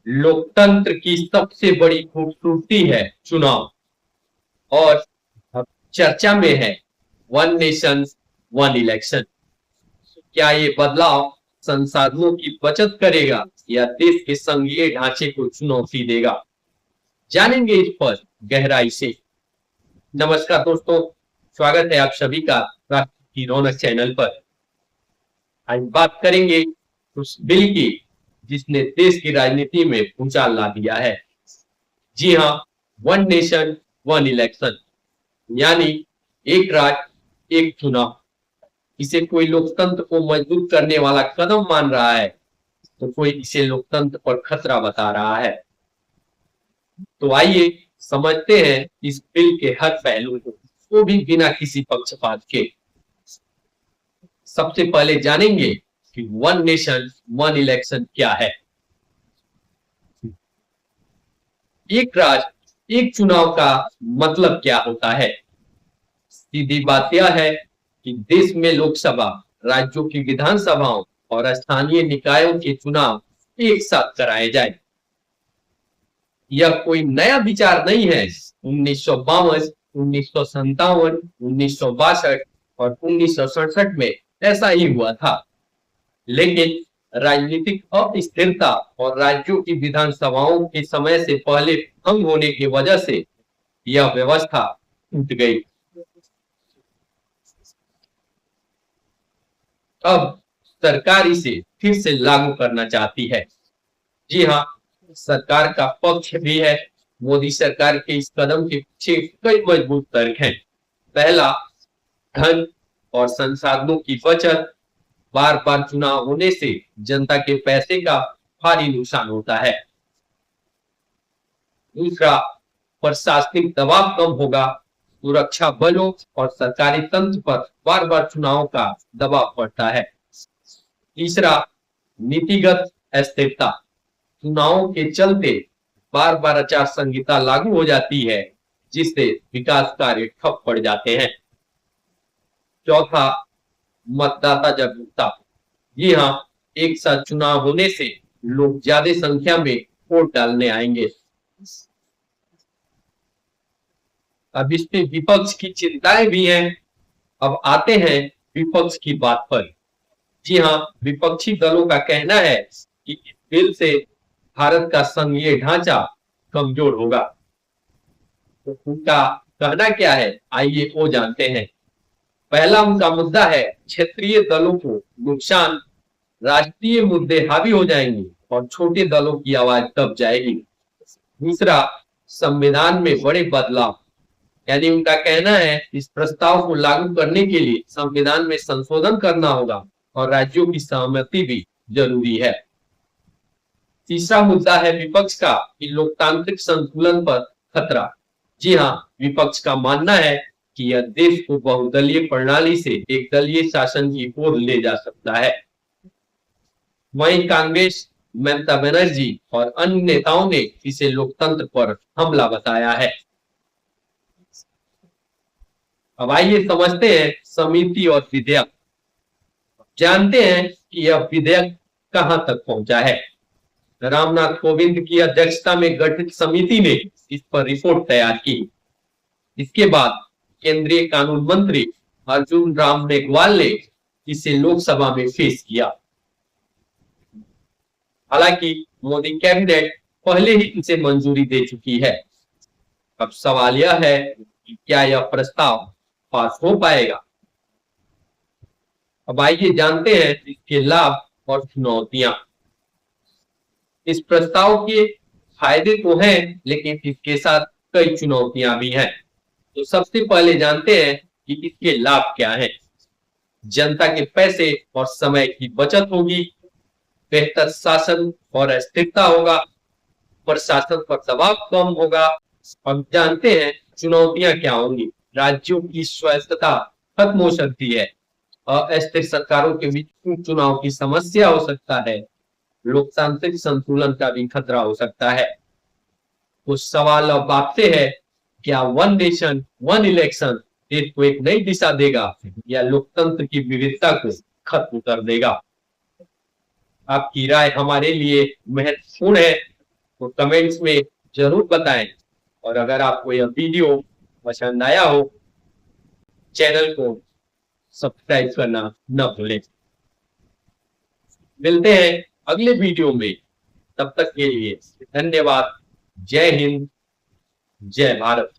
लोकतंत्र की सबसे बड़ी खूबसूरती है चुनाव। और अब चर्चा में है वन नेशन वन इलेक्शन। क्या ये बदलाव संसाधनों की बचत करेगा या देश के संघीय ढांचे को चुनौती देगा? जानेंगे इस पर गहराई से। नमस्कार दोस्तों, स्वागत है आप सभी का राष्ट्र की रौनक चैनल पर। आज बात करेंगे उस बिल की जिसने देश की राजनीति में भूचाल ला दिया है। जी हाँ, वन नेशन वन इलेक्शन, यानी एक राज्य एक चुनाव। इसे कोई लोकतंत्र को मजबूत करने वाला कदम मान रहा है, तो कोई इसे लोकतंत्र पर खतरा बता रहा है। तो आइए समझते हैं इस बिल के हर पहलू को, वो भी बिना किसी पक्षपात के। सबसे पहले जानेंगे कि वन नेशन वन इलेक्शन क्या है। एक राज्य एक चुनाव का मतलब क्या होता है? सीधी बात यह है कि देश में लोकसभा, राज्यों की विधानसभाओं और स्थानीय निकायों के चुनाव एक साथ कराए जाए। यह कोई नया विचार नहीं है। 1952, 1957, 1962 और 1967 में ऐसा ही हुआ था। लेकिन राजनीतिक अस्थिरता और राज्यों की विधानसभाओं के समय से पहले भंग होने की वजह से यह व्यवस्था टूट गई। अब सरकार इसे फिर से लागू करना चाहती है। जी हाँ, सरकार का पक्ष भी है। मोदी सरकार के इस कदम के पीछे कई मजबूत तर्क हैं। पहला, धन और संसाधनों की बचत। बार बार चुनाव होने से जनता के पैसे का भारी नुकसान होता है। दूसरा, प्रशासनिक दबाव कम होगा। सुरक्षा बलों और सरकारी तंत्र पर बार बार चुनाव का दबाव पड़ता है। तीसरा, नीतिगत अस्थिरता। चुनावों के चलते बार बार आचार संहिता लागू हो जाती है, जिससे विकास कार्य ठप पड़ जाते हैं। चौथा, मतदाता जागरूकता। जी हाँ, एक साथ चुनाव होने से लोग ज्यादा संख्या में वोट डालने आएंगे। अब इसमें विपक्ष की चिंताएं भी हैं। अब आते हैं विपक्ष की बात पर। जी हाँ, विपक्षी दलों का कहना है कि इस बिल से भारत का संघीय ढांचा कमजोर होगा। तो उनका कहना क्या है, आइए वो जानते हैं। पहला उनका मुद्दा है क्षेत्रीय दलों को नुकसान। राष्ट्रीय मुद्दे हावी हो जाएंगे और छोटे दलों की आवाज दब जाएगी। दूसरा, संविधान में बड़े बदलाव। यानी उनका कहना है इस प्रस्ताव को लागू करने के लिए संविधान में संशोधन करना होगा और राज्यों की सहमति भी जरूरी है। तीसरा मुद्दा है विपक्ष का कि लोकतांत्रिक संतुलन पर खतरा। जी हाँ, विपक्ष का मानना है कि यह देश को बहुदलीय प्रणाली से एक दलीय शासन की ओर ले जा सकता है। वहीं कांग्रेस, ममता बनर्जी और अन्य नेताओं ने इसे लोकतंत्र पर हमला बताया है। अब आइए समझते हैं समिति और विधेयक। जानते हैं कि यह विधेयक कहां तक पहुंचा है। रामनाथ कोविंद की अध्यक्षता में गठित समिति ने इस पर रिपोर्ट तैयार की। इसके बाद केंद्रीय कानून मंत्री अर्जुन राम मेघवाल ने इसे लोकसभा में पेश किया। हालांकि मोदी कैबिनेट पहले ही इसे मंजूरी दे चुकी है। अब सवाल यह है कि क्या यह प्रस्ताव पास हो पाएगा। अब आइए जानते हैं इसके लाभ और चुनौतियां। इस प्रस्ताव के फायदे तो हैं, लेकिन इसके साथ कई चुनौतियां भी हैं। तो सबसे पहले जानते हैं कि इसके लाभ क्या हैं। जनता के पैसे और समय की बचत होगी। बेहतर शासन और स्थिरता होगा। प्रशासन पर दबाव कम होगा। हम जानते हैं चुनौतियां क्या होंगी। राज्यों की स्वायत्तता खत्म हो सकती है। अस्थिर सरकारों के बीच चुनाव की समस्या हो सकता है। लोकतांत्रिक संतुलन का भी खतरा हो सकता है। तो सवाल अब आपसे है, क्या वन नेशन वन इलेक्शन देश को एक नई दिशा देगा या लोकतंत्र की विविधता को खत्म कर देगा? आपकी राय हमारे लिए महत्वपूर्ण है। तो कमेंट्स में जरूर बताएं। और अगर आपको यह वीडियो पसंद आया हो, चैनल को सब्सक्राइब करना न भूलें। मिलते हैं अगले वीडियो में, तब तक के लिए धन्यवाद। जय हिंद, जय भारत।